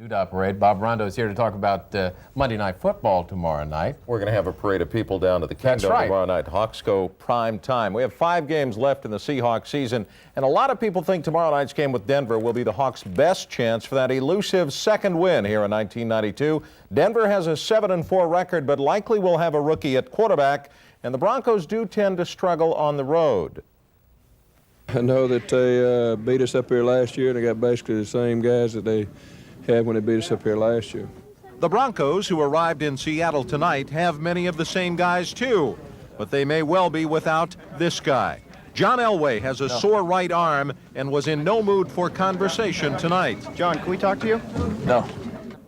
Doo-dah parade. Bob Rondo is here to talk about Monday Night Football tomorrow night. We're going to have a parade of people down to the Kingdom tomorrow night. Hawks go prime time. We have 5 games left in the Seahawks season, and a lot of people think tomorrow night's game with Denver will be the Hawks' best chance for that elusive second win here in 1992. Denver has a 7-4 record, but likely will have a rookie at quarterback, and the Broncos do tend to struggle on the road. I know that they beat us up here last year, and they got basically the same guys that they had when they beat us up here last year. The Broncos, who arrived in Seattle tonight, have many of the same guys too, but they may well be without this guy. John Elway has a sore right arm and was in no mood for conversation tonight. John, can we talk to you? No.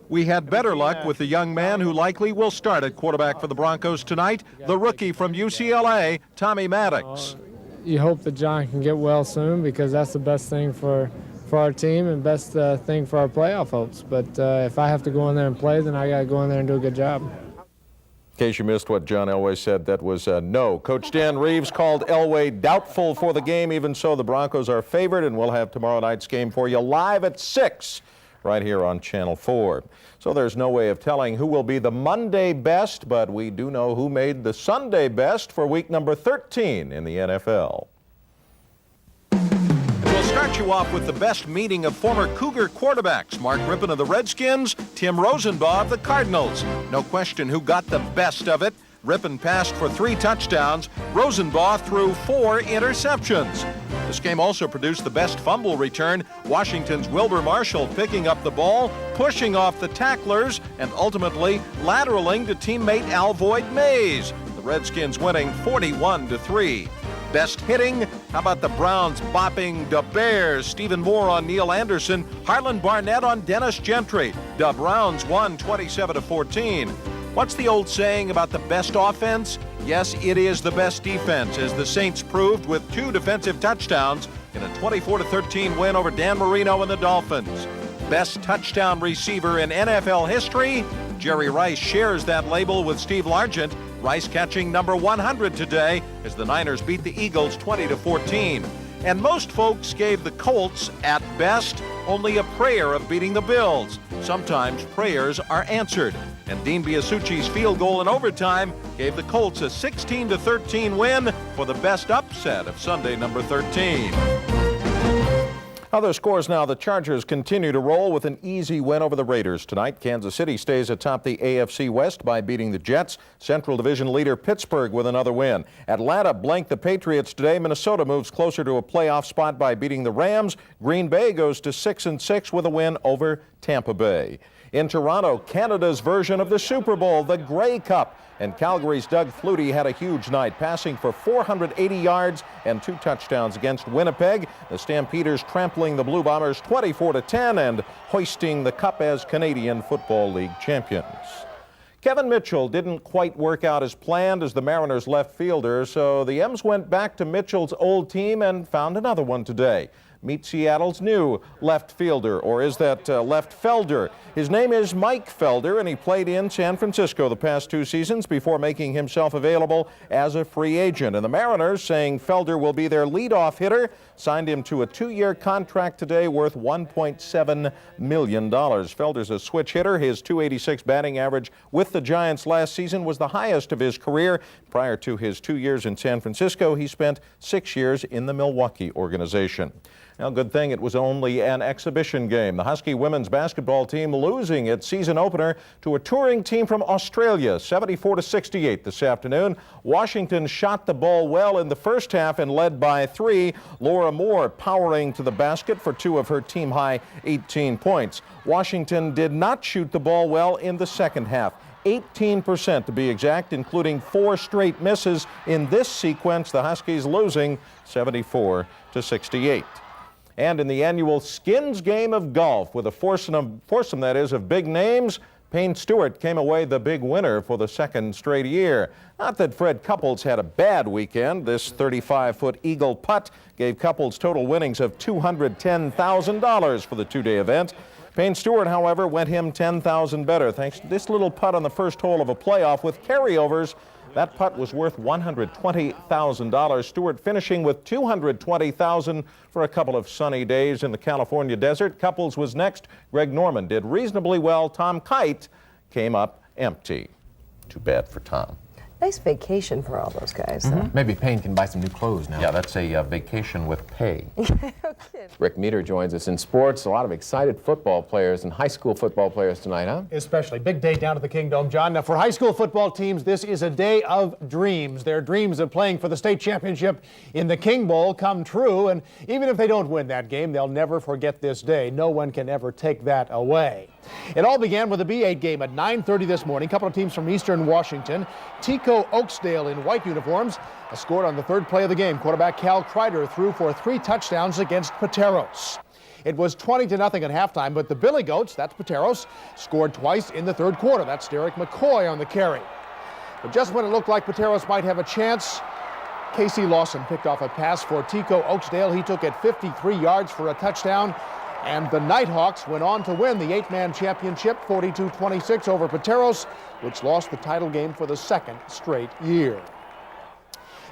We had better luck with the young man who likely will start at quarterback for the Broncos tonight, the rookie from UCLA, Tommy Maddox. You hope that John can get well soon, because that's the best thing for our team and best thing for our playoff hopes. But if I have to go in there and play, then I got to go in there and do a good job. In case you missed what John Elway said, that was no. Coach Dan Reeves called Elway doubtful for the game. Even so, the Broncos are favored, and we'll have tomorrow night's game for you live at 6 right here on Channel 4. So there's no way of telling who will be the Monday best, but we do know who made the Sunday best for week number 13 in the NFL. We'll start you off with the best meeting of former Cougar quarterbacks. Mark Rippon of the Redskins, Tim Rosenbaugh of the Cardinals. No question who got the best of it. Rippon passed for 3 touchdowns. Rosenbaugh threw 4 interceptions. This game also produced the best fumble return. Washington's Wilber Marshall picking up the ball, pushing off the tacklers, and ultimately lateraling to teammate Alvoyd Mays. The Redskins winning 41-3. Best hitting, how about the Browns bopping the Bears? Stephen Moore on Neil Anderson, Harlan Barnett on Dennis Gentry. The Browns won 27-14. What's the old saying about the best offense? Yes, it is the best defense, as the Saints proved with 2 defensive touchdowns in a 24-13 win over Dan Marino and the Dolphins. Best touchdown receiver in NFL history? Jerry Rice shares that label with Steve Largent. Rice catching number 100 today as the Niners beat the Eagles 20-14. And most folks gave the Colts, at best, only a prayer of beating the Bills. Sometimes prayers are answered. And Dean Biasucci's field goal in overtime gave the Colts a 16-13 win for the best upset of Sunday number 13. Other scores now. The Chargers continue to roll with an easy win over the Raiders tonight. Kansas City stays atop the AFC West by beating the Jets. Central Division leader Pittsburgh with another win. Atlanta blanked the Patriots today. Minnesota moves closer to a playoff spot by beating the Rams. Green Bay goes to 6-6 with a win over Tampa Bay. In Toronto, Canada's version of the Super Bowl, the Grey Cup. And Calgary's Doug Flutie had a huge night, passing for 480 yards and 2 touchdowns against Winnipeg. The Stampeders trampling the Blue Bombers 24-10 and hoisting the cup as Canadian Football League champions. Kevin Mitchell didn't quite work out as planned as the Mariners' left fielder, so the M's went back to Mitchell's old team and found another one today. Meet Seattle's new left fielder, or is that left felder? His name is Mike Felder, and he played in San Francisco the past 2 seasons before making himself available as a free agent. And the Mariners, saying Felder will be their leadoff hitter, signed him to a 2-year contract today worth $1.7 million. Felder's a switch hitter. His .286 batting average with the Giants last season was the highest of his career. Prior to his 2 years in San Francisco, he spent 6 years in the Milwaukee organization. Now, good thing it was only an exhibition game. The Husky women's basketball team losing its season opener to a touring team from Australia, 74-68 this afternoon. Washington shot the ball well in the first half and led by 3. Laura Moore powering to the basket for 2 of her team-high 18 points. Washington did not shoot the ball well in the second half. 18% to be exact, including 4 straight misses in this sequence. The Huskies losing 74-68. And in the annual Skins game of golf, with a foursome that is of big names, Payne Stewart came away the big winner for the 2nd straight year. Not that Fred Couples had a bad weekend. This 35-foot eagle putt gave Couples total winnings of $210,000 for the 2-day event. Payne Stewart, however, went him $10,000 better thanks to this little putt on the first hole of a playoff with carryovers. That putt was worth $120,000. Stewart finishing with $220,000 for a couple of sunny days in the California desert. Couples was next. Greg Norman did reasonably well. Tom Kite came up empty. Too bad for Tom. Nice vacation for all those guys, though. Maybe Payne can buy some new clothes now. Yeah, that's a vacation with pay. Rick Meter joins us in sports. A lot of excited football players and high school football players tonight, huh? Especially. Big day down at the Kingdome, John. Now, for high school football teams, this is a day of dreams. Their dreams of playing for the state championship in the King Bowl come true, and even if they don't win that game, they'll never forget this day. No one can ever take that away. It all began with a B8 game at 9:30 this morning. A couple of teams from Eastern Washington. Tico Oakesdale in white uniforms scored on the third play of the game. Quarterback Cal Kreider threw for 3 touchdowns against Pateros. It was 20-0 at halftime, but the Billy Goats, that's Pateros, scored twice in the third quarter. That's Derek McCoy on the carry. But just when it looked like Pateros might have a chance, Casey Lawson picked off a pass for Tico Oakesdale. He took it 53 yards for a touchdown. And the Nighthawks went on to win the 8-man championship 42-26 over Pateros, which lost the title game for the second straight year.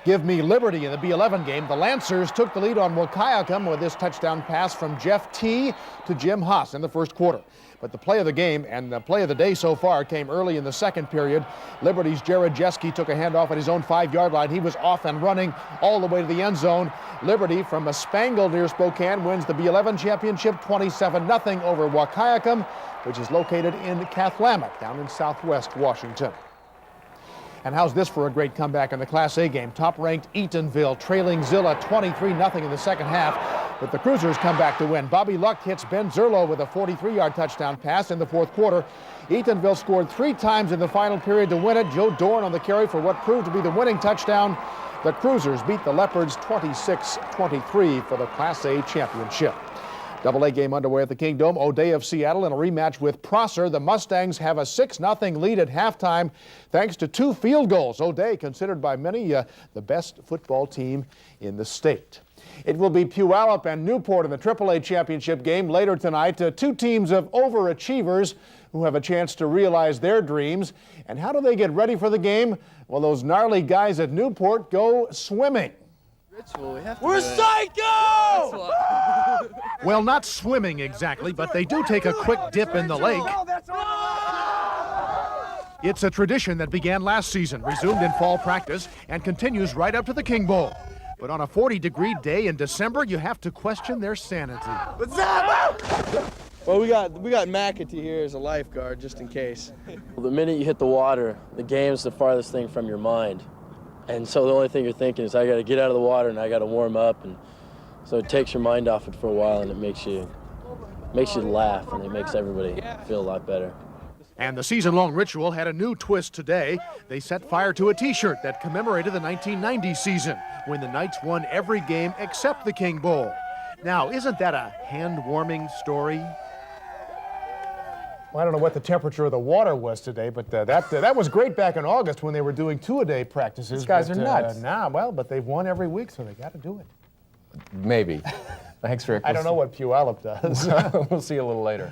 Give me Liberty in the B11 game. The Lancers took the lead on Wahkiakum with this touchdown pass from Jeff T. to Jim Haas in the first quarter. But the play of the game and the play of the day so far came early in the second period. Liberty's Jared Jeske took a handoff at his own 5-yard line. He was off and running all the way to the end zone. Liberty from a Spangle near Spokane wins the B11 championship 27-0 over Wahkiakum, which is located in Cathlamet down in southwest Washington. And how's this for a great comeback in the Class A game? Top-ranked Eatonville trailing Zilla 23-0 in the second half, but the Cruisers come back to win. Bobby Luck hits Ben Zerlo with a 43-yard touchdown pass in the fourth quarter. Eatonville scored 3 times in the final period to win it. Joe Dorn on the carry for what proved to be the winning touchdown. The Cruisers beat the Leopards 26-23 for the Class A championship. Double-A game underway at the Kingdome. O'Day of Seattle in a rematch with Prosser. The Mustangs have a 6-0 lead at halftime thanks to 2 field goals. O'Day considered by many the best football team in the state. It will be Puyallup and Newport in the AAA championship game later tonight. 2 teams of overachievers who have a chance to realize their dreams. And how do they get ready for the game? Well, those gnarly guys at Newport go swimming. We're psycho! Well, not swimming exactly, but they do take a quick dip in the lake. It's a tradition that began last season, resumed in fall practice, and continues right up to the King Bowl. But on a 40-degree day in December, you have to question their sanity. What's up? Well, we got McAtee here as a lifeguard, just in case. Well, the minute you hit the water, the game's the farthest thing from your mind. And so the only thing you're thinking is, I got to get out of the water and I got to warm up. And so it takes your mind off it for a while, and it makes you laugh, and it makes everybody feel a lot better. And the season-long ritual had a new twist today. They set fire to a T-shirt that commemorated the 1990 season, when the Knights won every game except the King Bowl. Now, isn't that a hand-warming story? Well, I don't know what the temperature of the water was today, but that was great back in August when they were doing 2-a-day practices. These guys are nuts. But they've won every week, so they got to do it. Maybe. Thanks, Rick. I don't know what Puyallup does. We'll see you a little later.